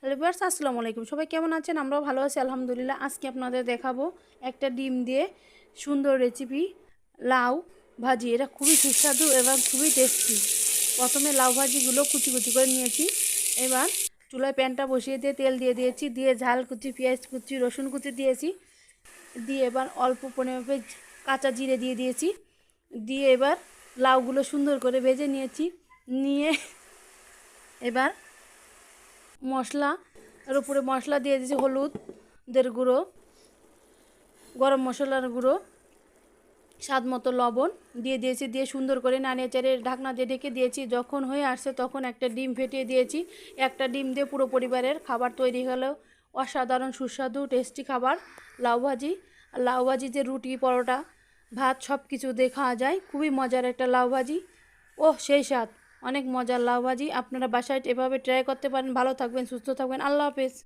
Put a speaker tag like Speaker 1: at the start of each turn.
Speaker 1: Hello viewers, আসসালামু আলাইকুম। সবাই কেমন আছেন? আমরাও ভালো আছি আলহামদুলিল্লাহ। আজকে আপনাদের দেখাবো একটা ডিম দিয়ে সুন্দর রেসিপি, লাউ ভাজি। এটা খুবই সুস্বাদু এবং খুবই টেস্টি। প্রথমে লাউ ভাজিগুলো কুচি কুচি করে নিয়েছি। এবার চুলায় প্যানটা বসিয়ে দিয়ে তেল দিয়ে দিয়েছি, দিয়ে ঝাল কুচি, পেঁয়াজ কুচি, রসুন কুচি দিয়েছি, দিয়ে এবার অল্প পরিমাণে কাঁচা জিরে দিয়ে দিয়েছি, দিয়ে এবার লাউগুলো সুন্দর করে ভেজে নিয়েছি। নিয়ে এবার মশলার উপরে মশলা দিয়ে দিয়েছি, হলুদের গুঁড়ো, গরম মশলার গুঁড়ো, স্বাদ মতো লবণ দিয়ে দিয়েছি, দিয়ে সুন্দর করে নাড়িয়ে চাড়িয়ে ঢাকনা দিয়ে ঢেকে দিয়েছি। যখন হয়ে আসছে তখন একটা ডিম ফেটিয়ে দিয়েছি। একটা ডিম দিয়ে পুরো পরিবারের খাবার তৈরি হলো। অসাধারণ সুস্বাদু টেস্টি খাবার লাউ ভাজি। লাউ ভাজিতে রুটি, পরোটা, ভাত সব কিছু দিয়ে খাওয়া যায়। খুবই মজার একটা লাউ ভাজি। ওহ, সেই স্বাদ! অনেক মজার লাউ ভাজি। আপনারা বাসায় এভাবে ট্রাই করতে পারেন। ভালো থাকবেন, সুস্থ থাকবেন। আল্লাহ হাফেজ।